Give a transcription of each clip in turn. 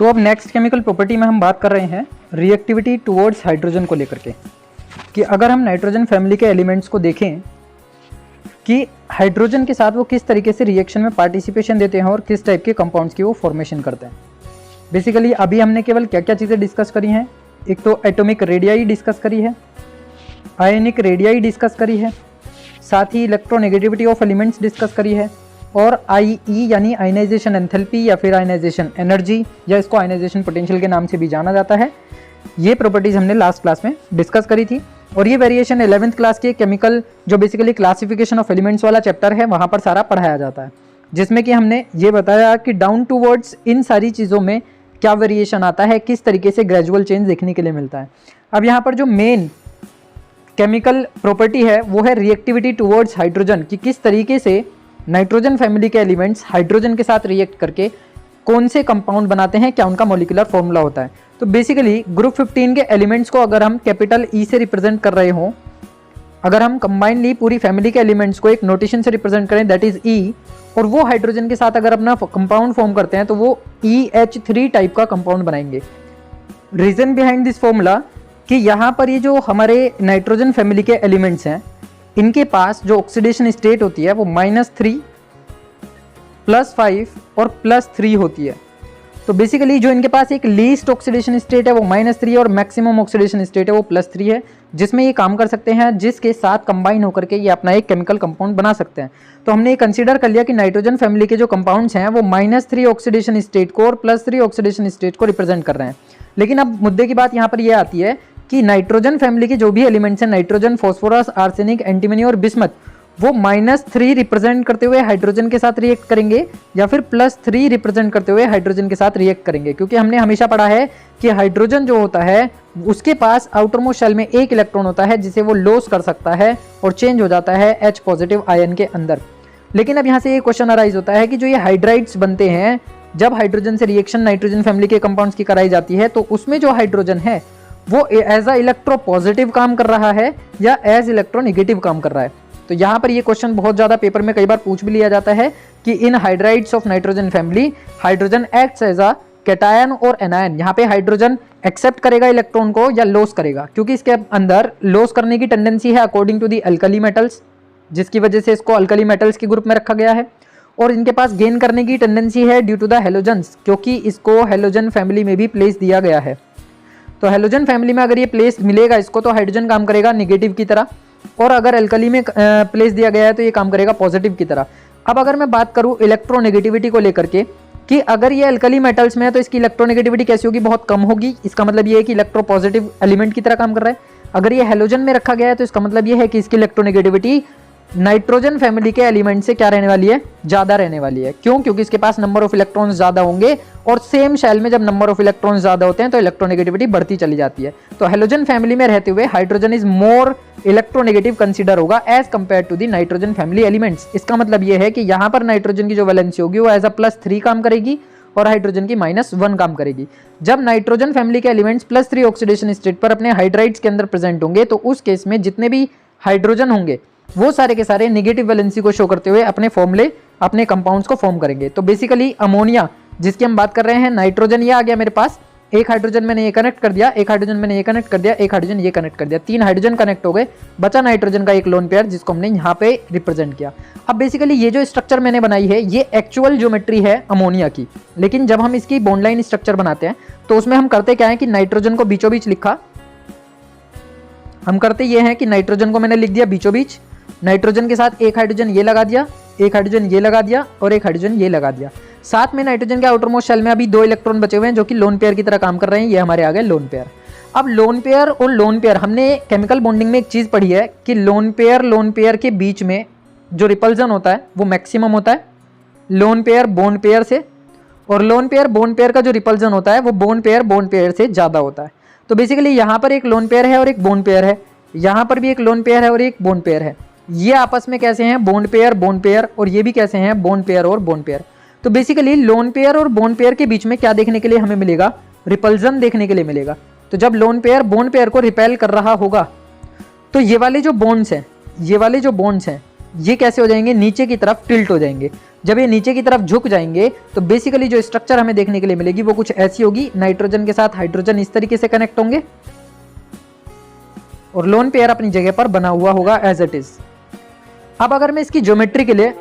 तो अब next chemical property में हम बात कर रहे हैं रिएक्टिविटी टुवर्ड्स हाइड्रोजन को लेकर के, कि अगर हम नाइट्रोजन फैमिली के एलिमेंट्स को देखें कि हाइड्रोजन के साथ वो किस तरीके से रिएक्शन में पार्टिसिपेशन देते हैं और किस टाइप के कंपाउंड्स की वो फॉर्मेशन करते हैं। बेसिकली अभी हमने केवल क्या क्या चीज़ें डिस्कस करी हैं, एक तो एटॉमिक रेडियाई डिस्कस करी है, आयनिक रेडियाई डिस्कस करी है, साथ ही इलेक्ट्रोनेगेटिविटी ऑफ एलिमेंट्स डिस्कस करी है, और IE यानी आयनाइजेशन एंथैल्पी या फिर आयनाइजेशन एनर्जी या इसको आयनाइजेशन पोटेंशियल के नाम से भी जाना जाता है। ये प्रॉपर्टीज हमने लास्ट क्लास में डिस्कस करी थी और ये वेरिएशन 11th क्लास के केमिकल जो बेसिकली क्लासिफिकेशन ऑफ एलिमेंट्स वाला चैप्टर है वहाँ पर सारा पढ़ाया जाता है, जिसमें कि हमने ये बताया कि डाउन टू वर्ड्स इन सारी चीज़ों में क्या वेरिएशन आता है, किस तरीके से ग्रेजुअल चेंज देखने के लिए मिलता है। अब यहाँ पर जो मेन केमिकल प्रॉपर्टी है वो है रिएक्टिविटी टुवर्ड्स हाइड्रोजन, कि किस तरीके से नाइट्रोजन फैमिली के एलिमेंट्स हाइड्रोजन के साथ रिएक्ट करके कौन से कंपाउंड बनाते हैं, क्या उनका मॉलिक्यूलर फॉर्मूला होता है। तो बेसिकली ग्रुप 15 के एलिमेंट्स को अगर हम कैपिटल E से रिप्रेजेंट कर रहे हों, अगर हम कंबाइनली पूरी फैमिली के एलिमेंट्स को एक नोटेशन से रिप्रेजेंट करें दैट इज E, और वो हाइड्रोजन के साथ अगर अपना कंपाउंड फॉर्म करते हैं तो वो EH3 टाइप का कंपाउंड बनाएंगे। रीजन बिहाइंड दिस फॉर्मूला कि यहाँ पर ये जो हमारे नाइट्रोजन फैमिली के एलिमेंट्स हैं इनके पास जो ऑक्सीडेशन स्टेट होती है वो -3, +5 और +3 होती है। तो बेसिकली जो इनके पास एक लीस्ट ऑक्सीडेशन स्टेट है वो -3 और मैक्सिमम ऑक्सीडेशन स्टेट है वो +3 है, जिसमें ये काम कर सकते हैं, जिसके साथ कंबाइन होकर के ये अपना एक केमिकल कंपाउंड बना सकते हैं। तो हमने ये कंसीडर कर लिया कि नाइट्रोजन फैमिली के जो कंपाउंड्स हैं वो -3 ऑक्सीडेशन स्टेट को और +3 ऑक्सीडेशन स्टेट को रिप्रेजेंट कर रहे हैं। लेकिन अब मुद्दे की बात यहाँ पर ये आती है कि नाइट्रोजन फैमिली के जो भी एलिमेंट्स हैं, नाइट्रोजन, फॉस्फोरस, आर्सेनिक, एंटीमनी और बिस्मथ, वो -3 रिप्रेजेंट करते हुए हाइड्रोजन के साथ रिएक्ट करेंगे या फिर +3 रिप्रेजेंट करते हुए हाइड्रोजन के साथ रिएक्ट करेंगे। क्योंकि हमने हमेशा पढ़ा है कि हाइड्रोजन जो होता है उसके पास आउटर मोस्ट शेल में एक इलेक्ट्रॉन होता है जिसे वो लॉस कर सकता है और चेंज हो जाता है H पॉजिटिव आयन के अंदर। लेकिन अब यहाँ से ये क्वेश्चन अराइज होता है कि जो ये हाइड्राइड्स बनते हैं, जब हाइड्रोजन से रिएक्शन नाइट्रोजन फैमिली के कंपाउंड्स की कराई जाती है तो उसमें जो हाइड्रोजन है वो एज अ इलेक्ट्रो पॉजिटिव काम कर रहा है या एज इलेक्ट्रोनेगेटिव काम कर रहा है। तो यहाँ पर ये क्वेश्चन बहुत ज़्यादा पेपर में कई बार पूछ भी लिया जाता है कि इन hydrides of nitrogen family hydrogen acts as a cation और एनायन। यहाँ पे हाइड्रोजन एक्सेप्ट करेगा इलेक्ट्रॉन को या लॉस करेगा, क्योंकि इसके अंदर लॉस करने की टेंडेंसी है according to the alkali metals, जिसकी वजह से इसको अल्कली मेटल्स के ग्रुप में रखा गया है। और इनके पास गेन करने की टेंडेंसी है ड्यू टू द हेलोजन्स, क्योंकि इसको हेलोजन फैमिली में भी प्लेस दिया गया है। तो हेलोजन फैमिली में अगर ये प्लेस मिलेगा इसको तो हाइड्रोजन काम करेगा नेगेटिव की तरह, और अगर अल्कली में प्लेस दिया गया है तो ये काम करेगा पॉजिटिव की तरह। अब अगर मैं बात करूं इलेक्ट्रोनेगेटिविटी को लेकर के कि अगर ये अल्कली मेटल्स में है तो इसकी इलेक्ट्रोनेगेटिविटी कैसी होगी, बहुत कम होगी। इसका मतलब ये है कि इलेक्ट्रो पॉजिटिव एलिमेंट की तरह काम कर रहा है। अगर ये हेलोजन में रखा गया है तो इसका मतलब ये है कि इसकी इलेक्ट्रोनेगेटिविटी नाइट्रोजन फैमिली के एलिमेंट से क्या रहने वाली है, ज्यादा रहने वाली है। क्यों? क्योंकि इसके पास नंबर ऑफ इलेक्ट्रॉन्स ज्यादा होंगे और सेम शेल में जब नंबर ऑफ इलेक्ट्रॉन्स ज्यादा होते हैं तो इलेक्ट्रोनेगेटिविटी बढ़ती चली जाती है। तो हेलोजन फैमिली में रहते हुए hydrogen is more electronegative consider होगा as compare to the nitrogen family elements. इसका मतलब यह है कि यहाँ पर नाइट्रोजन की जो वैलेंसी होगी वो एज अ +3 काम करेगी और हाइड्रोजन की -1 काम करेगी। जब नाइट्रोजन फैमिली के एलिमेंट्स +3 ऑक्सीडेशन स्टेट पर अपने हाइड्राइड्स के अंदर प्रेजेंट होंगे तो उस केस में जितने भी हाइड्रोजन होंगे वो सारे के सारे नेगेटिव वैलेंसी को शो करते हुए अपने फॉर्मूले, अपने कंपाउंड्स को फॉर्म करेंगे। तो बेसिकली अमोनिया जिसकी हम बात कर रहे हैं, नाइट्रोजन ये आ गया मेरे पास, एक हाइड्रोजन मैंने ये कनेक्ट कर दिया, एक हाइड्रोजन मैंने ये कनेक्ट कर दिया, एक हाइड्रोजन ये कनेक्ट कर दिया, 3 हाइड्रोजन कनेक्ट हो गए, बचा नाइट्रोजन का एक लोन पेयर जिसको हमने यहाँ पे रिप्रेजेंट किया। अब बेसिकली ये जो स्ट्रक्चर मैंने बनाई है ये एक्चुअल ज्योमेट्री है अमोनिया की, लेकिन जब हम इसकी बॉन्ड लाइन स्ट्रक्चर बनाते हैं तो उसमें हम करते क्या है कि नाइट्रोजन को बीचों बीच लिखा, हम करते ये हैं कि नाइट्रोजन को मैंने लिख दिया बीचों बीच, नाइट्रोजन के साथ एक हाइड्रोजन ये लगा दिया, एक हाइड्रोजन ये लगा दिया और एक हाइड्रोजन ये लगा दिया। साथ में नाइट्रोजन के आउटर मोस्ट शेल में अभी 2 इलेक्ट्रॉन बचे हुए हैं जो कि लोन पेयर की तरह काम कर रहे हैं। ये हमारे आ गए लोन पेयर। अब लोन पेयर और लोन पेयर, हमने केमिकल बॉन्डिंग में एक चीज पढ़ी है कि लोन पेयर के बीच में जो रिपल्जन होता है वो मैक्सिमम होता है लोन पेयर बॉन्ड पेयर से, और लोन पेयर बॉन्ड पेयर का जो रिपल्जन होता है वो बॉन्ड पेयर से ज्यादा होता है। तो बेसिकली यहाँ पर एक लोन पेयर है और एक बॉन्ड पेयर है, यहाँ पर भी एक लोन पेयर है और एक बॉन्ड पेयर है। ये आपस में कैसे हैं, बॉन्ड पेयर, और ये भी कैसे हैं, बॉन्ड पेयर और बॉन्ड पेयर। तो बेसिकली लोन पेयर और बॉन्ड पेयर के बीच में क्या देखने के लिए हमें मिलेगा, रिपल्जन देखने के लिए मिलेगा। तो जब लोन पेयर बॉन्ड पेयर को रिपेल कर रहा होगा तो ये वाले जो बॉन्ड्स हैं ये कैसे हो जाएंगे, नीचे की तरफ टिल्ट हो जाएंगे। जब ये नीचे की तरफ झुक जाएंगे तो बेसिकली जो स्ट्रक्चर हमें देखने के लिए मिलेगी वो कुछ ऐसी होगी। नाइट्रोजन के साथ हाइड्रोजन इस तरीके से कनेक्ट होंगे और लोन पेयर अपनी जगह पर बना हुआ होगा एज इट इज। अब अगर मैं इसकी ज्योमेट्री के लिए,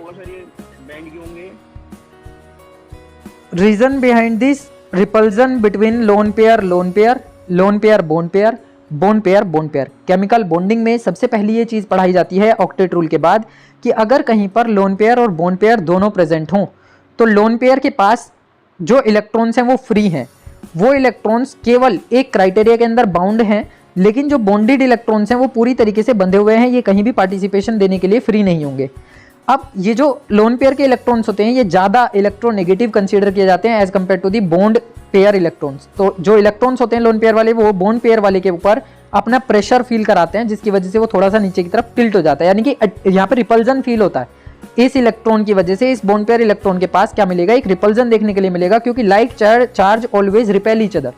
reason behind this repulsion between lone pair lone pair, lone pair bond pair, bond pair bond pair. Chemical bonding में सबसे पहली ये चीज पढ़ाई जाती है ऑक्टेट रूल के बाद कि अगर कहीं पर लोन पेयर और बोन पेयर दोनों प्रेजेंट हों तो लोन पेयर के पास जो इलेक्ट्रॉन्स हैं वो फ्री हैं, वो इलेक्ट्रॉन्स केवल एक क्राइटेरिया के अंदर बाउंड हैं, लेकिन जो बॉन्डेड इलेक्ट्रॉन्स हैं वो पूरी तरीके से बंधे हुए हैं, ये कहीं भी पार्टिसिपेशन देने के लिए फ्री नहीं होंगे। अब ये जो लोन पेयर के इलेक्ट्रॉन्स होते हैं ये ज़्यादा इलेक्ट्रोनेगेटिव कंसीडर किए जाते हैं as compare to the bond pair electrons. तो जो इलेक्ट्रॉन्स होते हैं लोन पेयर वाले वो बॉन्ड पेयर वाले के ऊपर अपना प्रेशर फील कराते हैं, जिसकी वजह से वो थोड़ा सा नीचे की तरफ टिल्ट हो जाता है, यानी कि यहाँ पे रिपल्जन फील होता है। इस इलेक्ट्रॉन की वजह से इस बॉन्ड पेयर इलेक्ट्रॉन के पास क्या मिलेगा, एक रिपल्जन देखने के लिए मिलेगा, क्योंकि like charge always repel each other,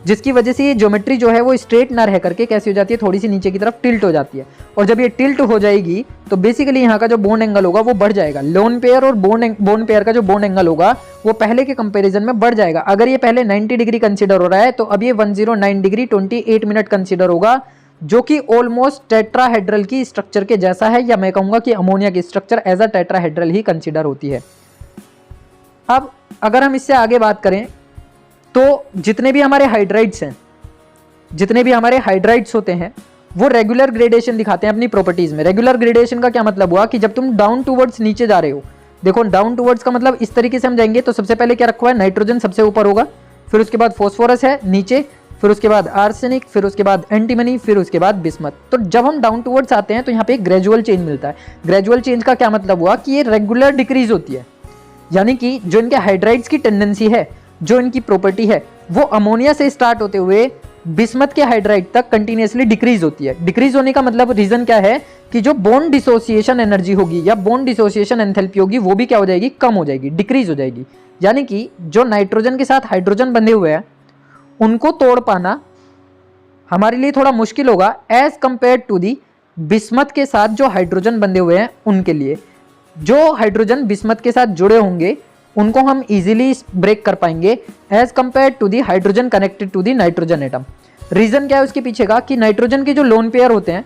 जिसकी वजह से ये ज्योमेट्री जो है वो स्ट्रेट ना रह करके कैसी हो जाती है, थोड़ी सी नीचे की तरफ टिल्ट हो जाती है। और जब ये टिल्ट हो जाएगी तो बेसिकली यहाँ का जो बॉन्ड एंगल होगा वो बढ़ जाएगा। लोन पेयर और बॉन्ड पेयर का जो बॉन्ड एंगल होगा वो पहले के कंपैरिजन में बढ़ जाएगा। अगर ये पहले 90 डिग्री कंसीडर हो रहा है तो अब ये 109 डिग्री 28 मिनट कंसीडर होगा, जो कि ऑलमोस्ट टेट्राहेड्रल की स्ट्रक्चर के जैसा है, या मैं कहूंगा कि अमोनिया की स्ट्रक्चर एज अ टेट्राहेड्रल ही कंसीडर होती है। अब अगर हम इससे आगे बात करें तो जितने भी हमारे हाइड्राइड्स हैं, जितने भी हमारे हाइड्राइड्स होते हैं वो रेगुलर ग्रेडेशन दिखाते हैं अपनी प्रॉपर्टीज में। रेगुलर ग्रेडेशन का क्या मतलब हुआ कि जब तुम डाउन टूवर्ड्स नीचे जा रहे हो, देखो डाउन टूवर्ड्स का मतलब इस तरीके से हम जाएंगे तो सबसे पहले क्या रखा हुआ है, नाइट्रोजन सबसे ऊपर होगा, फिर उसके बाद फॉस्फोरस है नीचे, फिर उसके बाद आर्सेनिक, फिर उसके बाद एंटीमनी, फिर उसके बाद बिस्मथ। तो जब हम डाउन टूवर्ड्स आते हैं तो यहाँ पे एक ग्रेजुअल चेंज मिलता है। ग्रेजुअल चेंज का क्या मतलब हुआ कि ये रेगुलर डिक्रीज होती है, यानी कि जो इनके हाइड्राइड्स की टेंडेंसी है, जो इनकी प्रॉपर्टी है, वो अमोनिया से स्टार्ट होते हुए बिस्मथ के हाइड्राइड तक कंटिन्यूअसली डिक्रीज होती है। डिक्रीज होने का मतलब रीजन क्या है कि जो बॉन्ड डिसोसिएशन एनर्जी होगी या बॉन्ड डिसोसिएशन एंथैल्पी होगी वो भी क्या हो जाएगी, कम हो जाएगी, डिक्रीज हो जाएगी। यानी कि जो नाइट्रोजन के साथ हाइड्रोजन बंधे हुए हैं उनको तोड़ पाना हमारे लिए थोड़ा मुश्किल होगा as compare to the bismuth के साथ जो हाइड्रोजन बंधे हुए हैं उनके लिए। जो हाइड्रोजन बिस्मथ के साथ जुड़े होंगे उनको हम इजीली ब्रेक कर पाएंगे as compare to the hydrogen connected to the nitrogen atom. Reason क्या है उसके पीछे का कि नाइट्रोजन के जो लोन पेयर होते हैं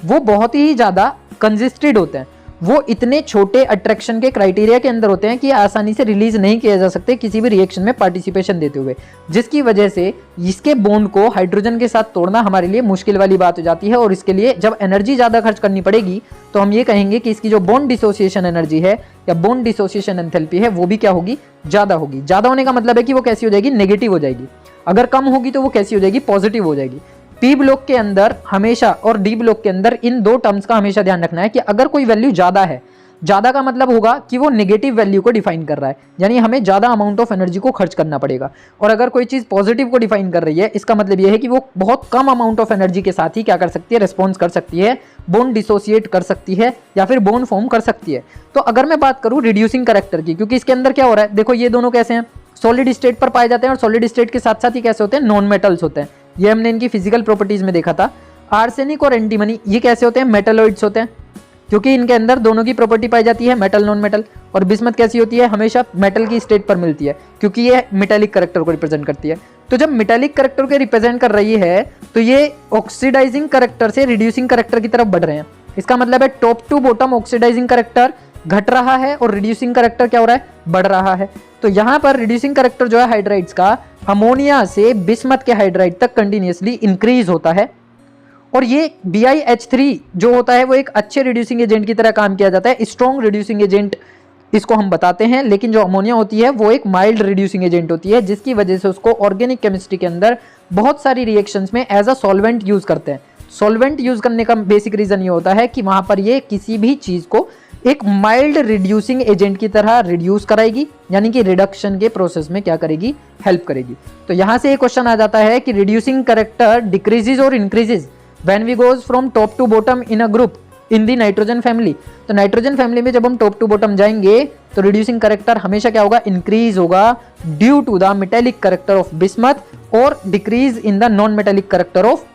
वो बहुत ही ज़्यादा कंजिस्टेड होते हैं, वो इतने छोटे अट्रैक्शन के क्राइटेरिया के अंदर होते हैं कि आसानी से रिलीज नहीं किए जा सकते किसी भी रिएक्शन में पार्टिसिपेशन देते हुए, जिसकी वजह से इसके बॉन्ड को हाइड्रोजन के साथ तोड़ना हमारे लिए मुश्किल वाली बात हो जाती है। और इसके लिए जब एनर्जी ज़्यादा खर्च करनी पड़ेगी तो हम ये कहेंगे कि इसकी जो बॉन्ड डिसोसिएशन एनर्जी है या बॉन्ड डिसोसिएशन एंथैल्पी है वो भी क्या होगी, ज़्यादा होगी। ज़्यादा होने का मतलब है कि वो कैसी हो जाएगी, नेगेटिव हो जाएगी। अगर कम होगी तो वो कैसी हो जाएगी, पॉजिटिव हो जाएगी। पी ब्लॉक के अंदर हमेशा और डी ब्लॉक के अंदर इन दो टर्म्स का हमेशा ध्यान रखना है कि अगर कोई वैल्यू ज़्यादा है, ज़्यादा का मतलब होगा कि वो नेगेटिव वैल्यू को डिफाइन कर रहा है, यानी हमें ज़्यादा अमाउंट ऑफ एनर्जी को खर्च करना पड़ेगा। और अगर कोई चीज़ पॉजिटिव को डिफाइन कर रही है, इसका मतलब ये है कि वो बहुत कम अमाउंट ऑफ एनर्जी के साथ ही क्या कर सकती है, रिस्पॉन्स कर सकती है, बोन डिसोसिएट कर सकती है या फिर बोन फॉर्म कर सकती है। तो अगर मैं बात करूँ रिड्यूसिंग कैरेक्टर की, क्योंकि इसके अंदर क्या हो रहा है, देखो ये दोनों कैसे हैं, सॉलिड स्टेट पर पाए जाते हैं और सॉलिड स्टेट के साथ साथ ही कैसे होते हैं, नॉन मेटल्स होते हैं। ये हमने इनकी फिजिकल प्रॉपर्टीज में देखा था। आर्सेनिक और एंटीमनी ये कैसे होते हैं, मेटलॉइड्स होते हैं, क्योंकि इनके अंदर दोनों की प्रॉपर्टी पाई जाती है, मेटल नॉन मेटल। और बिस्मथ कैसी होती है, हमेशा मेटल की स्टेट पर मिलती है, क्योंकि ये मेटालिक कैरेक्टर को रिप्रेजेंट करती है। तो जब मेटालिक कैरेक्टर को रिप्रेजेंट कर रही है तो ये ऑक्सीडाइजिंग कैरेक्टर से रिड्यूसिंग कैरेक्टर की तरफ बढ़ रहे हैं। इसका मतलब है top to bottom oxidising character घट रहा है और रिड्यूसिंग कैरेक्टर क्या हो रहा है, बढ़ रहा है। तो यहाँ पर रिड्यूसिंग कैरेक्टर जो है हाइड्राइड्स का अमोनिया से बिस्मथ के हाइड्राइड तक कंटिन्यूअसली इंक्रीज होता है। और ये BiH3 जो होता है वो एक अच्छे रिड्यूसिंग एजेंट की तरह काम किया जाता है, स्ट्रॉन्ग रिड्यूसिंग एजेंट इसको हम बताते हैं। लेकिन जो अमोनिया होती है वो एक माइल्ड रिड्यूसिंग एजेंट होती है, जिसकी वजह से उसको ऑर्गेनिक केमिस्ट्री के अंदर बहुत सारी रिएक्शंस में एज अ सॉल्वेंट यूज करते हैं। सॉल्वेंट यूज करने का बेसिक रीजन ये होता है कि वहां पर ये किसी भी चीज को एक माइल्ड रिड्यूसिंग एजेंट की तरह रिड्यूस कराएगी, यानी कि रिडक्शन के प्रोसेस में क्या करेगी, हेल्प करेगी। तो यहां से एक क्वेश्चन आ जाता है कि रिड्यूसिंग कैरेक्टर डिक्रीजेज और increases when we goes from top to bottom in a group in the nitrogen family. तो नाइट्रोजन फैमिली में जब हम टॉप टू बॉटम जाएंगे तो रिड्यूसिंग कैरेक्टर हमेशा क्या होगा, इंक्रीज होगा due to the metallic character of bismuth और decrease in the non metallic character of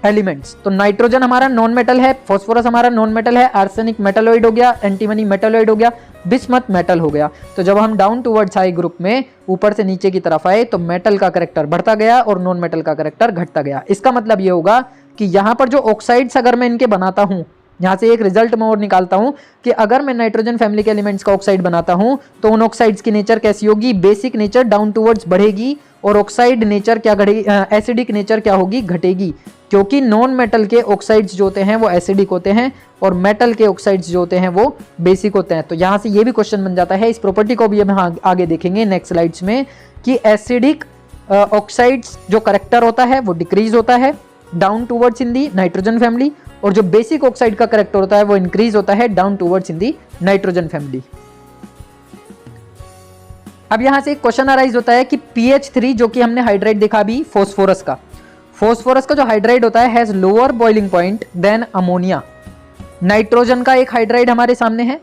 elements. तो नाइट्रोजन हमारा नॉन मेटल है, फॉस्फोरस हमारा नॉन मेटल है, आर्सेनिक मेटलॉइड हो गया, एंटीमनी मेटलॉइड हो गया, बिस्मथ मेटल हो गया। तो जब हम डाउन टूवर्ड्स आए ग्रुप में, ऊपर से नीचे की तरफ आए, तो मेटल का करेक्टर बढ़ता गया और नॉन मेटल का करेक्टर घटता गया। इसका मतलब ये होगा कि यहाँ पर जो ऑक्साइड्स अगर मैं इनके बनाता हूँ, यहाँ से एक रिजल्ट मैं और निकालता हूँ कि अगर मैं नाइट्रोजन फैमिली के एलिमेंट्स का ऑक्साइड बनाता हूँ तो उन ऑक्साइड्स की नेचर कैसी होगी, बेसिक नेचर डाउन टूवर्ड्स बढ़ेगी और ऑक्साइड नेचर क्या घटेगी, एसिडिक नेचर क्या होगी, घटेगी। क्योंकि नॉन मेटल के ऑक्साइड्स जो होते हैं वो एसिडिक होते हैं और मेटल के ऑक्साइड्स जो होते हैं वो बेसिक होते हैं। तो यहाँ से ये भी क्वेश्चन बन जाता है, इस प्रॉपर्टी को भी हम आगे देखेंगे नेक्स्ट स्लाइड्स में, कि एसिडिक ऑक्साइड्स जो करेक्टर होता है वो डिक्रीज होता है down towards in the nitrogen family, और जो बेसिक ऑक्साइड का करेक्टर होता है वो इंक्रीज होता है down towards in the nitrogen family. अब यहां से एक क्वेश्चन अराइज होता है कि PH3 जो कि हमने हाइड्राइड देखा अभी फॉस्फोरस का जो हाइड्राइड होता है has lower boiling point than ammonia. Nitrogen का एक हाइड्राइड हमारे सामने है,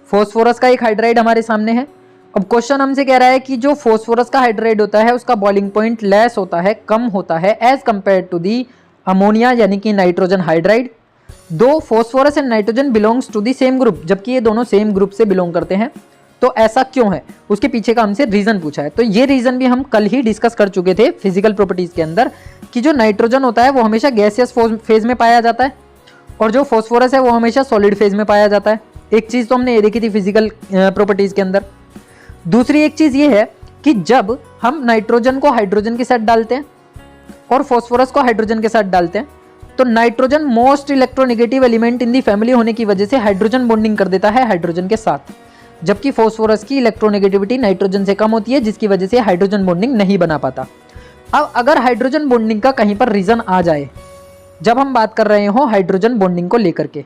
फॉस्फोरस का एक हाइड्राइड हमारे सामने है। अब क्वेश्चन हमसे कह रहा है कि जो फॉस्फोरस का हाइड्राइड होता है उसका बॉइलिंग पॉइंट लेस होता है, कम होता है as compare to the ammonia यानी कि नाइट्रोजन हाइड्राइड। दो phosphorus and nitrogen belongs to the same group, जबकि ये दोनों सेम ग्रुप से बिलोंग करते हैं। तो ऐसा क्यों है, उसके पीछे का हमसे रीजन पूछा है। तो ये रीजन भी हम कल ही डिस्कस कर चुके थे फिजिकल प्रॉपर्टीज के अंदर, कि जो नाइट्रोजन होता है वो हमेशा गैसियस फेज में पाया जाता है और जो फॉस्फोरस है वो हमेशा सॉलिड फेज में पाया जाता है। एक चीज तो हमने ये देखी थी फिजिकल प्रॉपर्टीज के अंदर। दूसरी एक चीज ये है कि जब हम नाइट्रोजन को हाइड्रोजन के साथ डालते हैं और फॉस्फोरस को हाइड्रोजन के साथ डालते हैं, तो nitrogen most electronegative element in the family होने की वजह से हाइड्रोजन बॉन्डिंग कर देता है हाइड्रोजन के साथ, जबकि फॉस्फोरस की इलेक्ट्रोनेगेटिविटी नाइट्रोजन से कम होती है, जिसकी वजह से हाइड्रोजन बॉन्डिंग नहीं बना पाता। अब अगर हाइड्रोजन बॉन्डिंग का कहीं पर रीजन आ जाए, जब हम बात कर रहे हो हाइड्रोजन बॉन्डिंग को लेकर के,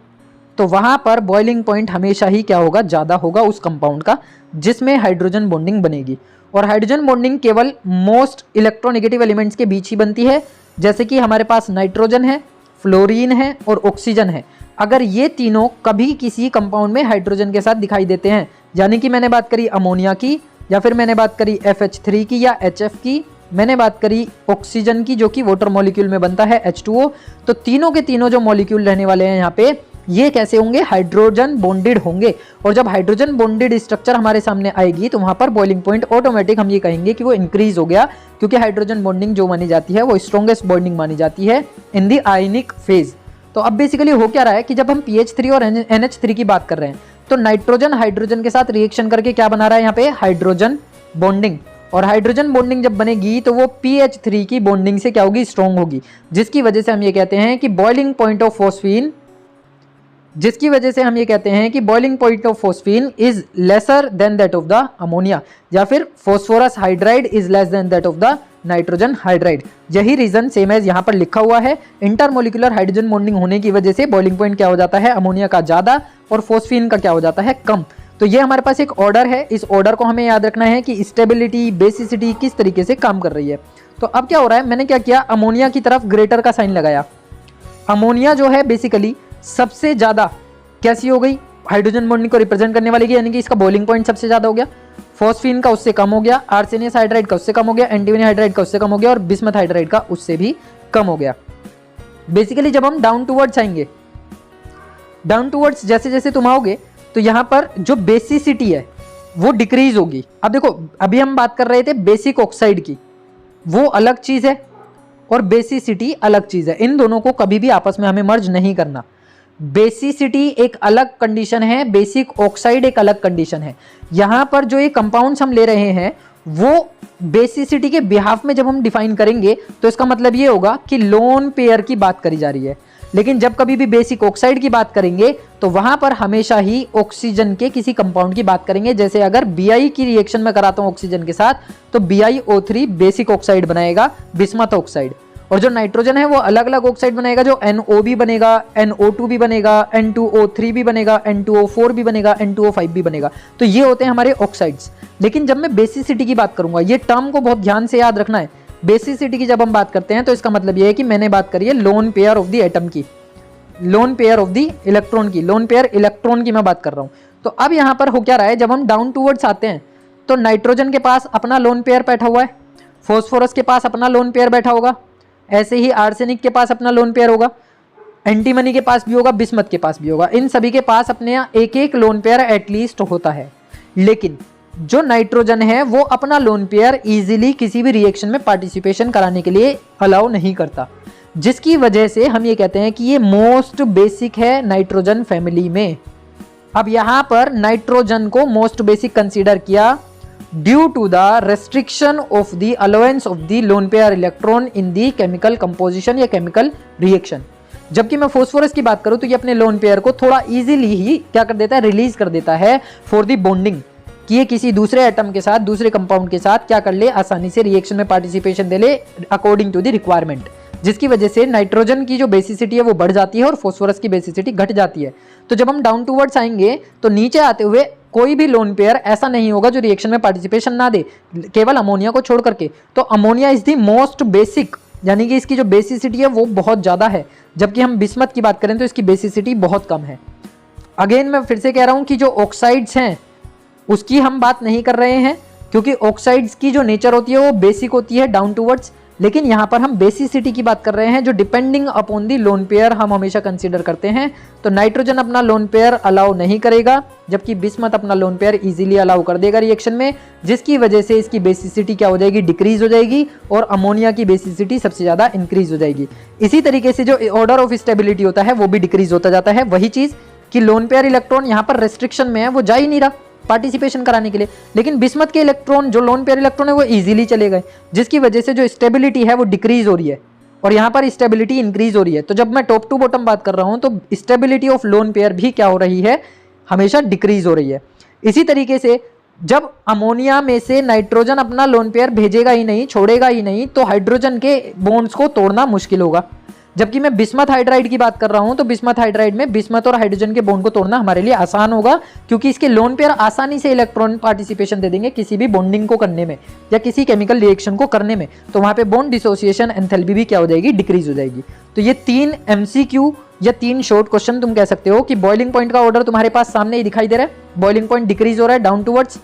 तो वहां पर बॉइलिंग पॉइंट हमेशा ही क्या होगा, ज्यादा होगा उस कंपाउंड का जिसमें हाइड्रोजन बॉन्डिंग बनेगी। और हाइड्रोजन बॉन्डिंग केवल मोस्ट इलेक्ट्रोनेगेटिव एलिमेंट्स के बीच ही बनती है, जैसे कि हमारे पास नाइट्रोजन है, फ्लोरीन है और ऑक्सीजन है। अगर ये तीनों कभी किसी कंपाउंड में हाइड्रोजन के साथ दिखाई देते हैं, यानी कि मैंने बात करी अमोनिया की, या फिर मैंने बात करी FH3 की या HF की, मैंने बात करी ऑक्सीजन की जो कि वाटर मॉलिक्यूल में बनता है H2O, तो तीनों के तीनों जो मॉलिक्यूल रहने वाले हैं यहाँ पे, ये कैसे होंगे, हाइड्रोजन बॉन्डेड होंगे। और जब हाइड्रोजन बॉन्डेड स्ट्रक्चर हमारे सामने आएगी तो वहां पर बॉइलिंग पॉइंट ऑटोमेटिक हम ये कहेंगे कि वो इंक्रीज हो गया, क्योंकि हाइड्रोजन बॉन्डिंग जो मानी जाती है वो स्ट्रॉन्गेस्ट बॉन्डिंग मानी जाती है इन दी आयनिक फेज। तो अब बेसिकली हो क्या रहा है कि जब हम PH3 और NH3 की बात कर रहे हैं, तो नाइट्रोजन हाइड्रोजन के साथ रिएक्शन करके क्या बना रहा है यहाँ पे, हाइड्रोजन बॉन्डिंग। और हाइड्रोजन बॉन्डिंग जब बनेगी तो वो PH3 की बॉन्डिंग से क्या होगी, स्ट्रॉन्ग होगी, जिसकी वजह से हम ये कहते हैं कि boiling point of phosphine is lesser than that of the ammonia, या फिर phosphorus hydride is less than that of the nitrogen hydride. यही रीजन सेम एज यहाँ पर लिखा हुआ है, इंटरमोलिकुलर हाइड्रोजन बॉन्डिंग होने की वजह से बॉइलिंग पॉइंट क्या हो जाता है, अमोनिया का ज्यादा और फॉस्फीन का क्या हो जाता है, कम। तो ये हमारे पास एक ऑर्डर है, इस ऑर्डर को हमें याद रखना है कि स्टेबिलिटी, बेसिसिटी किस तरीके से काम कर रही है। तो अब क्या हो रहा है, मैंने क्या किया, अमोनिया की तरफ ग्रेटर का साइन लगाया। अमोनिया जो है बेसिकली सबसे ज्यादा कैसी हो गई, हाइड्रोजन बॉन्डिंग को रिप्रेजेंट करने वाली, यानी कि इसका बॉइलिंग पॉइंट सबसे ज्यादा हो गया। फॉस्फीन का उससे कम हो गया, आर्सेनियस हाइड्राइड का उससे कम हो गया, एंटीमनी हाइड्राइड का उससे कम हो गया और बिस्मथ हाइड्राइड का उससे भी कम हो गया। बेसिकली जब हम डाउन टूवर्ड्स आएंगे, डाउन टूवर्ड्स जैसे जैसे तुम आओगे, तो यहां पर जो बेसिसिटी है वो डिक्रीज होगी। अब देखो, अभी हम बात कर रहे थे बेसिक ऑक्साइड की, वो अलग चीज है और बेसिसिटी अलग चीज है। इन दोनों को कभी भी आपस में हमें मर्ज नहीं करना। बेसिसिटी एक अलग कंडीशन है, बेसिक ऑक्साइड एक अलग कंडीशन है। यहां पर जो ये कंपाउंड्स हम ले रहे हैं वो बेसिसिटी के बिहाफ में जब हम डिफाइन करेंगे तो इसका मतलब ये होगा कि लोन पेयर की बात करी जा रही है। लेकिन जब कभी भी बेसिक ऑक्साइड की बात करेंगे तो वहां पर हमेशा ही ऑक्सीजन के किसी कंपाउंड की बात करेंगे। जैसे अगर Bi की रिएक्शन में कराता हूं ऑक्सीजन के साथ, तो BiO3 बेसिक ऑक्साइड बनाएगा, बिस्मथ ऑक्साइड। और जो नाइट्रोजन है वो अलग अलग ऑक्साइड बनाएगा, जो NO भी बनेगा, NO2 भी बनेगा, N2O3 भी बनेगा, N2O4 भी बनेगा, N2O5 भी बनेगा। तो ये होते हैं हमारे ऑक्साइड्स। लेकिन जब मैं बेसिसिटी की बात करूंगा, ये टर्म को बहुत ध्यान से याद रखना है। बेसिसिटी की जब हम बात करते हैं तो इसका मतलब ये है कि मैंने बात करी है lone pair of the atom की, lone pair of the electron की, लोन पेयर इलेक्ट्रॉन की मैं बात कर रहा हूं। तो अब यहां पर हो क्या रहा है, जब हम डाउन टूवर्ड्स आते हैं तो नाइट्रोजन के पास अपना लोन पेयर बैठा हुआ है, फॉस्फोरस के पास अपना लोन पेयर बैठा होगा, ऐसे ही आर्सेनिक के पास अपना लोन पेयर होगा, एंटीमनी के पास भी होगा, बिस्मथ के पास भी होगा। इन सभी के पास अपने एक एक लोन पेयर एटलीस्ट होता है। लेकिन जो नाइट्रोजन है वो अपना लोन पेयर इजीली किसी भी रिएक्शन में पार्टिसिपेशन कराने के लिए अलाउ नहीं करता, जिसकी वजह से हम ये कहते हैं कि ये मोस्ट बेसिक है नाइट्रोजन फैमिली में। अब यहां पर नाइट्रोजन को मोस्ट बेसिक कंसीडर किया due to the restriction of the allowance of the lone pair electron in the chemical composition या केमिकल रिएक्शन। जबकि मैं फास्फोरस की बात करूं तो ये अपने लोन पेयर को थोड़ा इजीली ही क्या कर देता है, रिलीज कर देता है फॉर द बॉन्डिंग, कि ये किसी दूसरे एटम के साथ, दूसरे कंपाउंड के साथ क्या कर ले, आसानी से रिएक्शन में पार्टिसिपेशन दे ले अकॉर्डिंग टू द रिक्वायरमेंट, जिसकी वजह से नाइट्रोजन की जो बेसिसिटी है वो बढ़ जाती है और फास्फोरस की बेसिसिटी घट जाती है। तो जब हम डाउन टूवर्ड्स आएंगे तो नीचे आते हुए कोई भी लोन पेयर ऐसा नहीं होगा जो रिएक्शन में पार्टिसिपेशन ना दे, केवल अमोनिया को छोड़ करके। तो ammonia is the most basic, यानी कि इसकी जो बेसिसिटी है वो बहुत ज़्यादा है, जबकि हम बिस्मथ की बात करें तो इसकी बेसिसिटी बहुत कम है। अगेन मैं फिर से कह रहा हूँ कि जो ऑक्साइड्स हैं उसकी हम बात नहीं कर रहे हैं, क्योंकि ऑक्साइड्स की जो नेचर होती है वो बेसिक होती है डाउन टूवर्ड्स, लेकिन यहाँ पर हम बेसिसिटी की बात कर रहे हैं जो depending upon the lone pair हम हमेशा कंसीडर करते हैं। तो नाइट्रोजन अपना लोन पेयर अलाउ नहीं करेगा, जबकि बिस्मथ अपना लोन पेयर इजीली अलाउ कर देगा रिएक्शन में, जिसकी वजह से इसकी बेसिसिटी क्या हो जाएगी, डिक्रीज हो जाएगी, और अमोनिया की बेसिसिटी सबसे ज़्यादा इंक्रीज हो जाएगी। इसी तरीके से जो ऑर्डर ऑफ स्टेबिलिटी होता है वो भी डिक्रीज होता जाता है। वही चीज़ कि लोन पेयर इलेक्ट्रॉन यहाँ पर रेस्ट्रिक्शन में है, वो जा ही नहीं रहा पार्टिसिपेशन कराने के लिए, लेकिन बिस्मथ के इलेक्ट्रॉन जो लोन पेयर इलेक्ट्रॉन है वो इजीली चले गए, जिसकी वजह से जो स्टेबिलिटी है वो डिक्रीज हो रही है और यहाँ पर स्टेबिलिटी इंक्रीज हो रही है। तो जब मैं टॉप टू बॉटम बात कर रहा हूँ तो स्टेबिलिटी ऑफ लोन पेयर भी क्या हो रही है, हमेशा डिक्रीज हो रही है। इसी तरीके से जब अमोनिया में से नाइट्रोजन अपना लोन पेयर भेजेगा ही नहीं, छोड़ेगा ही नहीं, तो हाइड्रोजन के बॉन्ड्स को तोड़ना मुश्किल होगा। जबकि मैं बिस्मथ हाइड्राइड की बात कर रहा हूं तो बिस्मथ हाइड्राइड में बिस्मथ और हाइड्रोजन के बॉन्ड को तोड़ना हमारे लिए आसान होगा, क्योंकि इसके लोन पेयर आसानी से इलेक्ट्रॉन पार्टिसिपेशन दे देंगे किसी भी बॉन्डिंग को करने में या किसी केमिकल रिएक्शन को करने में। तो वहां पे बॉन्ड डिसोसिएशन एंथैल्पी भी क्या हो जाएगी, डिक्रीज हो जाएगी। तो ये 3 MCQ या 3 शॉर्ट क्वेश्चन तुम कह सकते हो कि बॉइलिंग पॉइंट का ऑर्डर तुम्हारे पास सामने ही दिखाई दे रहा है, बॉइलिंग पॉइंट डिक्रीज हो रहा है down towards,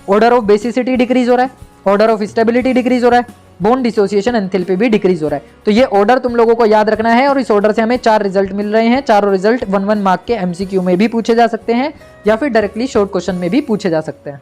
order of basicity decrease हो रहा है, ऑर्डर ऑफ स्टेबिलिटी डिक्रीज हो रहा है, बॉन्ड डिसोसिएशन एंथैल्पी भी डिक्रीज हो रहा है। तो ये ऑर्डर तुम लोगों को याद रखना है और इस ऑर्डर से हमें 4 रिजल्ट मिल रहे हैं। चारों रिजल्ट 1-1 मार्क के MCQ में भी पूछे जा सकते हैं या फिर डायरेक्टली शॉर्ट क्वेश्चन में भी पूछे जा सकते हैं।